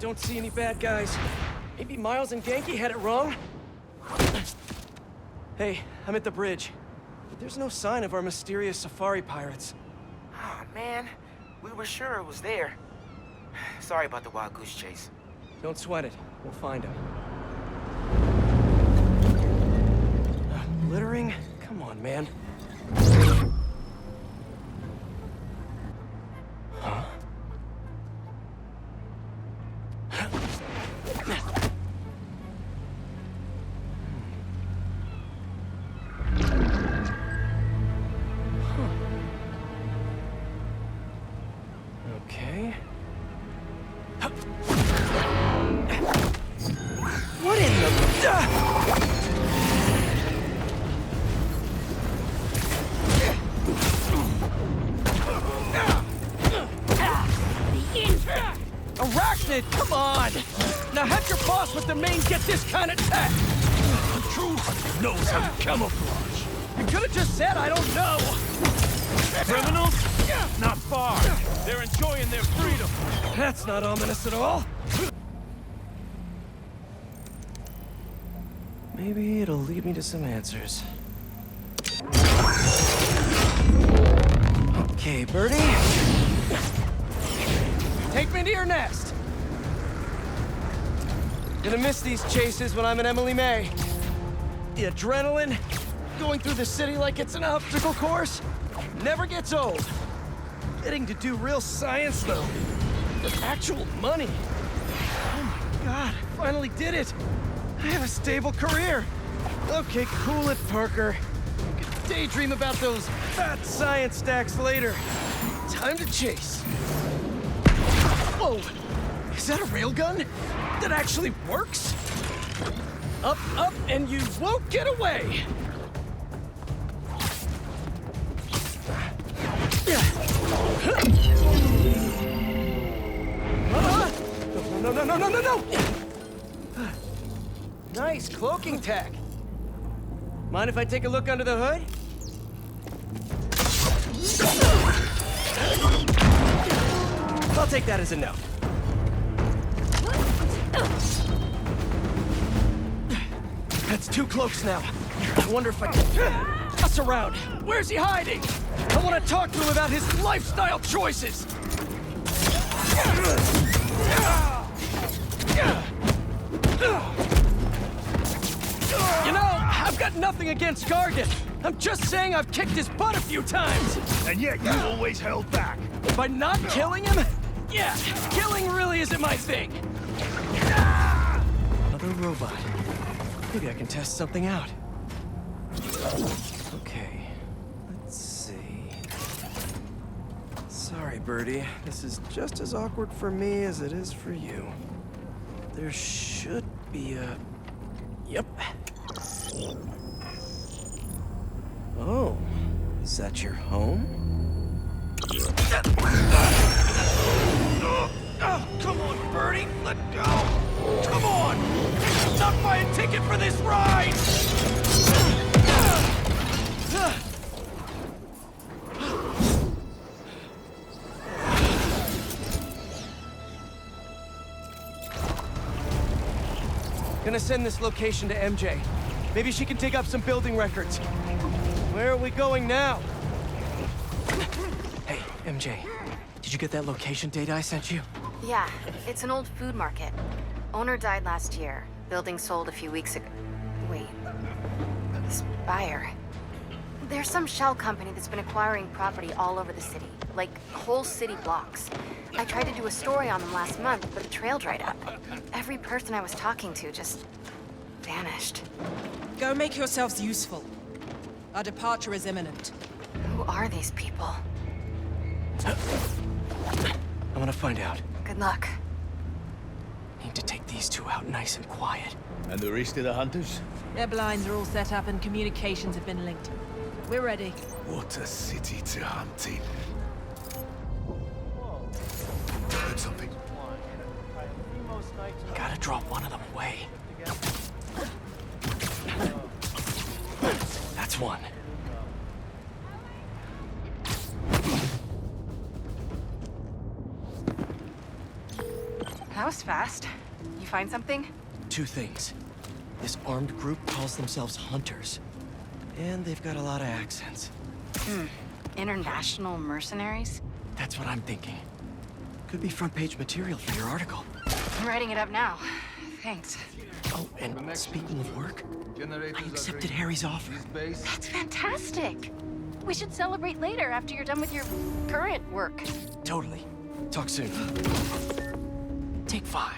don't see any bad guys. Maybe Miles and Genki had it wrong? Hey, I'm at the bridge. But there's no sign of our mysterious safari pirates. Oh, man. We were sure it was there. Sorry about the wild goose chase. Don't sweat it. We'll find him. Littering? Come on, man. Huh? Okay. What in the... Arachnid, come on! Now have your boss with the main get this kind of tech! The true hunter knows how to camouflage. You could have just said I don't know! Criminals? Not far. They're enjoying their freedom. That's not ominous at all. Maybe it'll lead me to some answers. Okay, Birdie. Take me to your nest. Gonna miss these chases when I'm in Emily May. The adrenaline, going through the city like it's an obstacle course, never gets old. Getting to do real science, though. For actual money. Oh my God, finally did it. I have a stable career. Okay, cool it, Parker. I could daydream about those fat science stacks later. Time to chase. Whoa! Is that a railgun? That actually works? Up, up, and you won't get away! No, no, no, no, no, no! Nice cloaking tech. Mind if I take a look under the hood? I'll take that as a no. That's 2 cloaks now. I wonder if I can... Us around. Where's he hiding? I want to talk to him about his lifestyle choices. You know, I've got nothing against Gargan. I'm just saying I've kicked his butt a few times. And yet you always held back. By not killing him? Yeah, killing really isn't my thing. Another robot. Maybe I can test something out. Okay, let's see. Sorry, Birdie. This is just as awkward for me as it is for you. There should be a... Yep. Oh, is that your home? Oh, come on, Birdie, let go! Come on! Not buy a ticket for this ride! Gonna send this location to MJ. Maybe she can dig up some building records. Where are we going now? Hey, MJ. Did you get that location data I sent you? Yeah, it's an old food market. Owner died last year. Building sold a few weeks ago. Wait. Spire. There's some shell company that's been acquiring property all over the city. Like, whole city blocks. I tried to do a story on them last month, but the trail dried up. Every person I was talking to just... vanished. Go make yourselves useful. Our departure is imminent. Who are these people? I'm gonna find out. Good luck. Need to take these 2 out nice and quiet. And the rest of the hunters? Their blinds are all set up and communications have been linked. We're ready. What a city to hunt in. Heard something. Gotta drop one of them away. That's one. That was fast. You find something? Two things. This armed group calls themselves Hunters. And they've got a lot of accents. International mercenaries? That's what I'm thinking. Could be front page material for your article. I'm writing it up now. Thanks. Oh, and speaking of work, I accepted Harry's offer. That's fantastic. We should celebrate later after you're done with your current work. Totally. Talk soon. Take 5.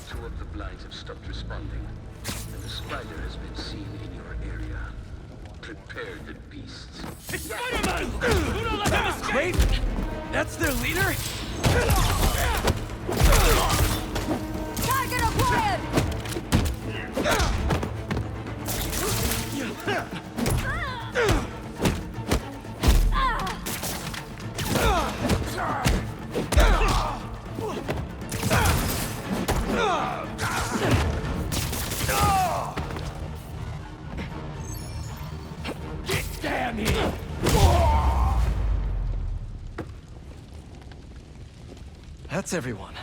Two of the blinds have stopped responding, and the spider has been seen in your area. Prepare the beasts. It's Spiderman! Do not let him escape! Craven? That's their leader? Target acquired! Damn it! That's everyone.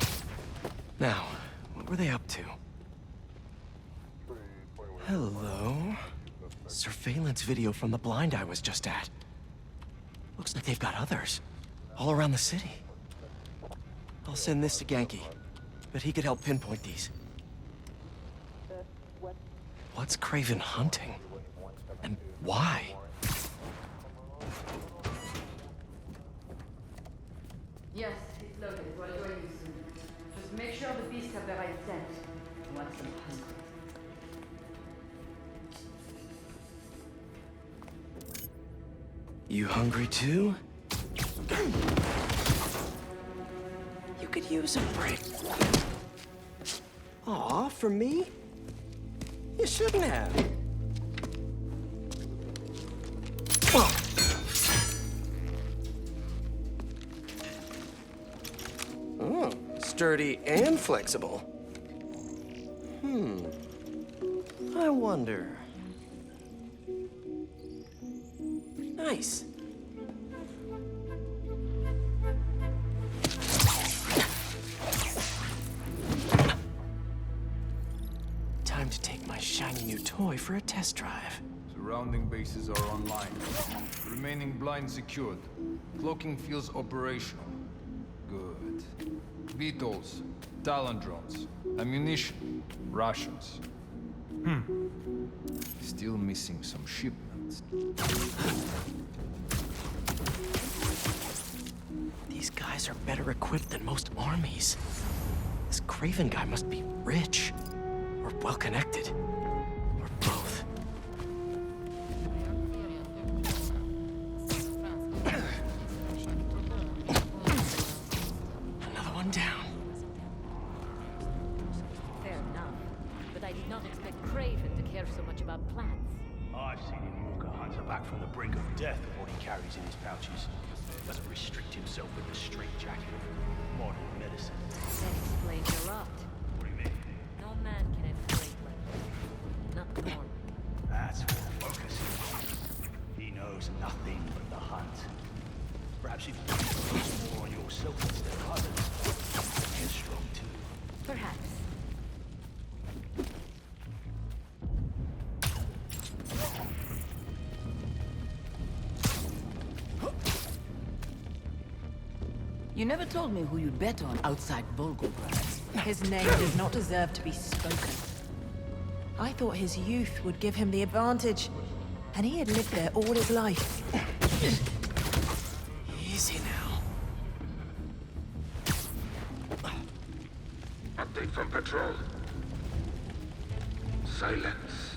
Now, what were they up to? Hello? Surveillance video from the blind I was just at. Looks like they've got others. All around the city. I'll send this to Genki. But he could help pinpoint these. What's Craven hunting? And why? Yes, it's loaded. We're joining you soon. Just make sure the beasts have the right scent. Want some hungry. You hungry too? You could use a break. Aw, for me? You shouldn't have. Oh, sturdy and flexible. I wonder. Nice. Time to take my shiny new toy for a test drive. Surrounding bases are online. Remaining blind secured. Cloaking fields operational. Good. Beetles, Talon drones, ammunition, rations. Still missing some shipments. These guys are better equipped than most armies. This Craven guy must be rich. Or well-connected. Or both. Another one down. Fair enough, but I did not expect Craven to care so much about plants. I've seen him walk a hunter back from the brink of death with what he carries in his pouches. Doesn't restrict himself with the straitjacket of modern medicine. That explains a lot. What do you mean? No man can have great weapons. Not normal. That's what focus is. He knows nothing but the hunt. Perhaps if you focus more on yourself instead of others, you're strong too. Perhaps. You never told me who you'd bet on outside Volgograd. His name does not deserve to be spoken. I thought his youth would give him the advantage, and he had lived there all his life. Easy now. Update from patrol. Silence.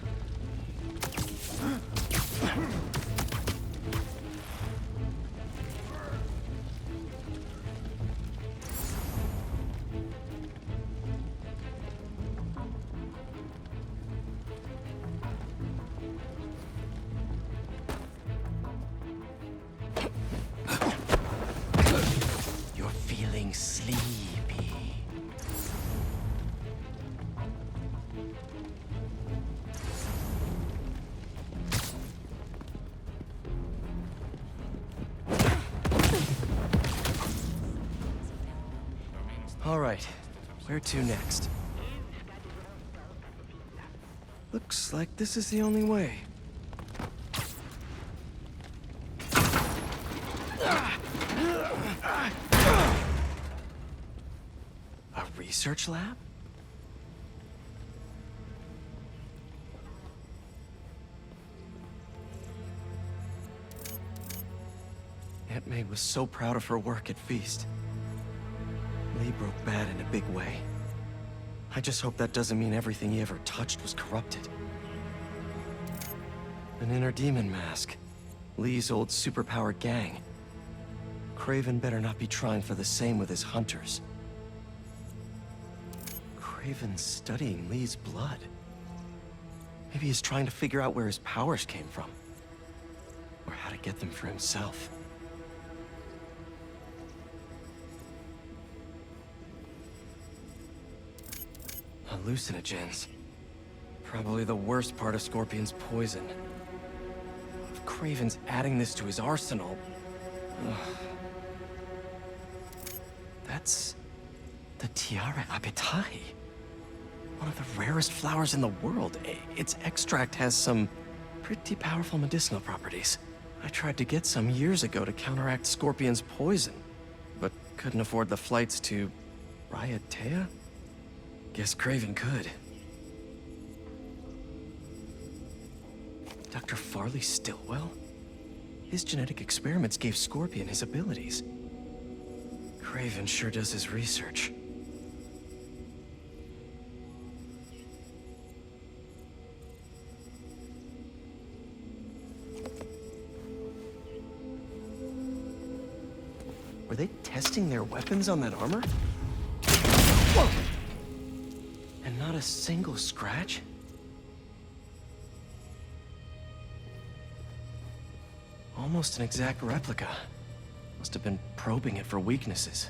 sleepy. All right, where to next? Looks like this is the only way. A research lab? Aunt May was so proud of her work at Feast. Lee broke bad in a big way. I just hope that doesn't mean everything he ever touched was corrupted. An inner demon mask. Lee's old superpowered gang. Craven better not be trying for the same with his hunters. Craven's studying Lee's blood. Maybe he's trying to figure out where his powers came from. Or how to get them for himself. Hallucinogens. Probably the worst part of Scorpion's poison. If Craven's adding this to his arsenal... Ugh. That's... the Tiara Apitai. One of the rarest flowers in the world. Its extract has some pretty powerful medicinal properties. I tried to get some years ago to counteract Scorpion's poison, but couldn't afford the flights to... Raiatea? Guess Craven could. Dr. Farley Stillwell? His genetic experiments gave Scorpion his abilities. Craven sure does his research. Were they testing their weapons on that armor? Whoa! And not a single scratch? Almost an exact replica. Must have been probing it for weaknesses.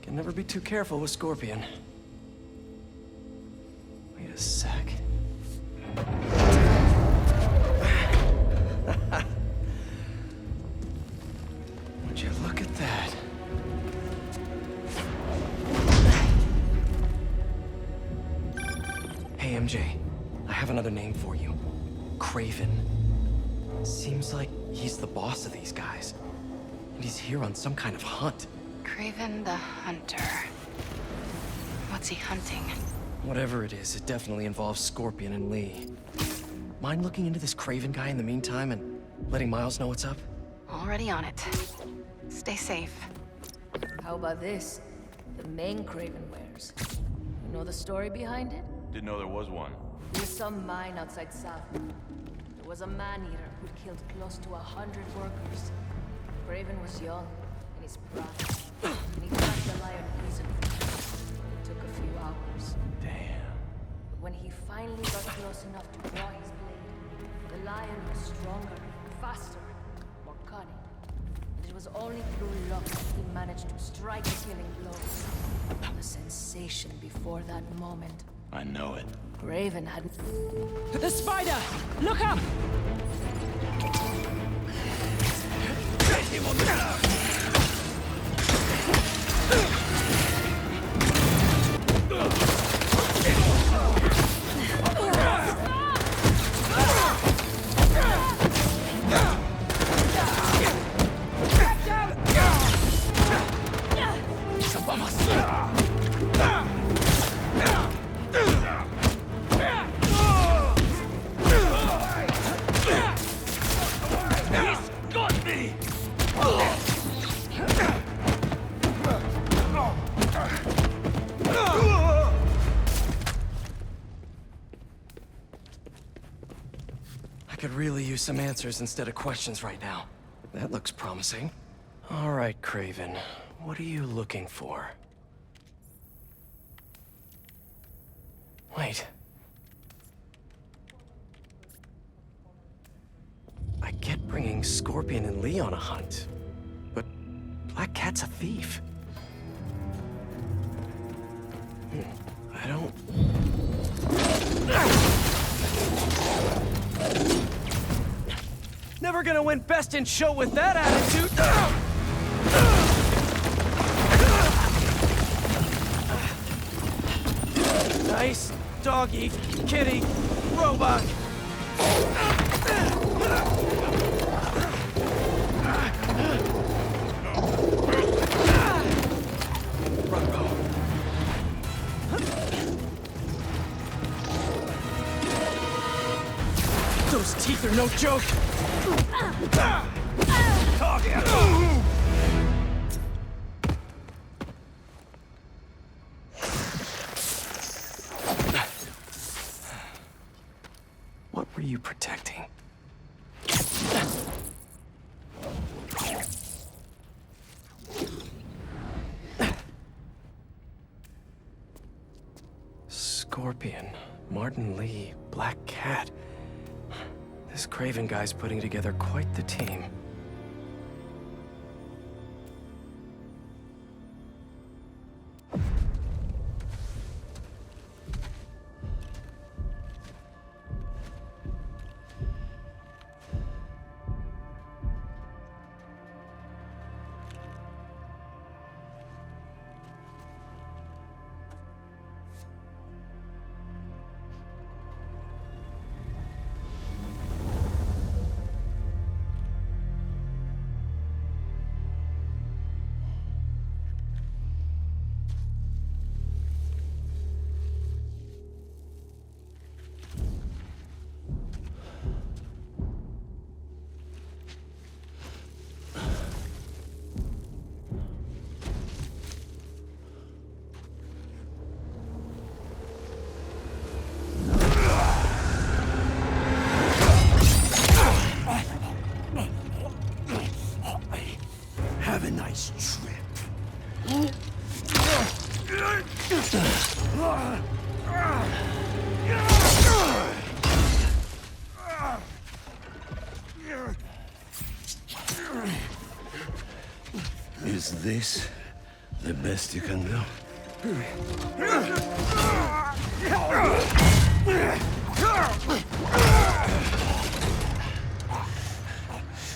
Can never be too careful with Scorpion. Wait a sec. Would you look at that? Hey, MJ. I have another name for you. Craven. Seems like he's the boss of these guys. And he's here on some kind of hunt. Craven the Hunter. What's he hunting? Whatever it is, it definitely involves Scorpion and Lee. Mind looking into this Craven guy in the meantime and letting Miles know what's up? Already on it. Stay safe. How about this? The main Craven wears. You know the story behind it? Didn't know there was one. There's some mine outside South. There was a man-eater who'd killed close to 100 workers. Craven was young, and he's proud. And he cracked the lion easily. It took a few hours. Damn. But when he finally got close enough to draw his blade, the lion was stronger, faster, more cunning. And it was only through luck that he managed to strike a killing blow. The sensation before that moment. I know it. Craven had... The spider! Look up! Could really use some answers instead of questions right now. That looks promising. All right, Craven. What are you looking for? Wait. I get bringing Scorpion and Lee on a hunt, but Black Cat's a thief. never gonna win Best in Show with that attitude! Nice doggy, kitty, robot! Those teeth are no joke! What were you protecting? Scorpion, Martin Lee, Black Cat. This Craven guy's putting together quite the team. Have a nice trip. Is this the best you can do?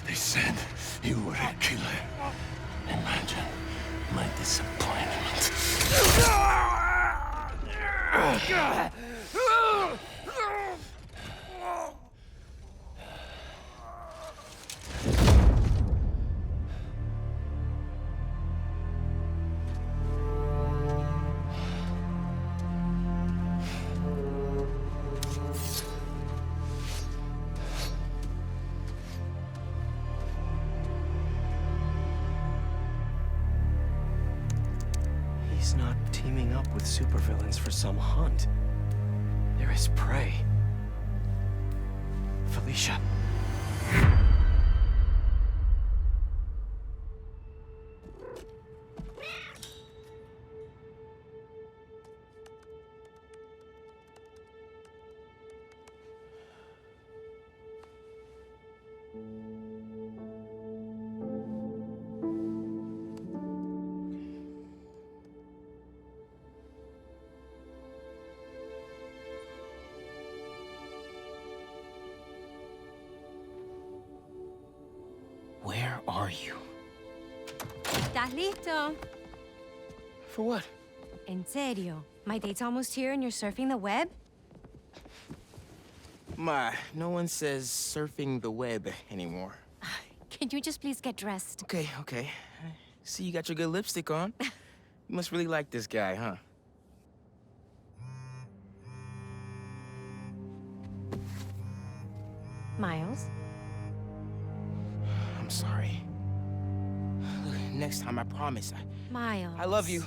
They said you were a killer. Imagine my disappointment. He's not teaming up with supervillains for some hunt. They're his prey. Felicia. Where are you? ¿Estás listo? For what? En serio? My date's almost here and you're surfing the web? Ma, no one says surfing the web anymore. Can you just please get dressed? Okay, okay. See, you got your good lipstick on. You must really like this guy, huh? Miles? I'm sorry. Look, next time, I promise. Miles. I love you.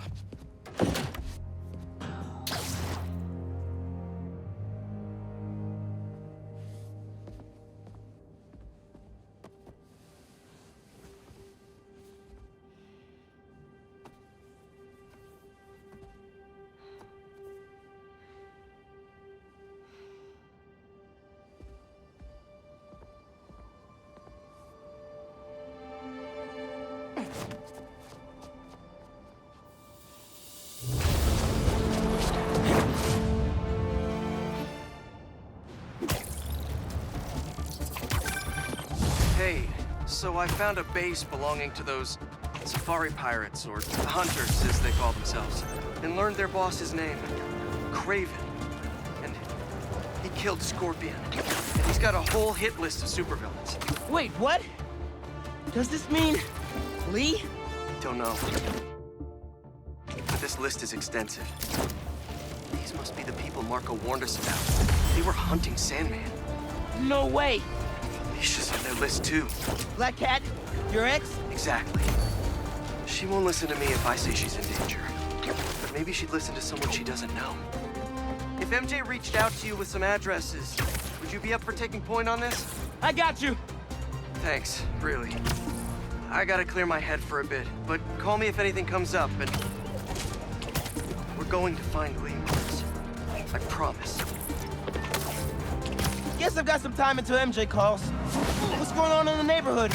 So I found a base belonging to those safari pirates, or hunters, as they call themselves, and learned their boss's name, Craven. And he killed Scorpion. And he's got a whole hit list of supervillains. Wait, what? Does this mean Lee? Don't know. But this list is extensive. These must be the people Marco warned us about. They were hunting Sandman. No way. Alicia's on their list too. Black Cat? Your ex? Exactly. She won't listen to me if I say she's in danger. But maybe she'd listen to someone she doesn't know. If MJ reached out to you with some addresses, would you be up for taking point on this? I got you. Thanks, really. I gotta clear my head for a bit, but call me if anything comes up, and we're going to find Lee Mars. I promise. Guess I've got some time until MJ calls. What's going on in the neighborhood?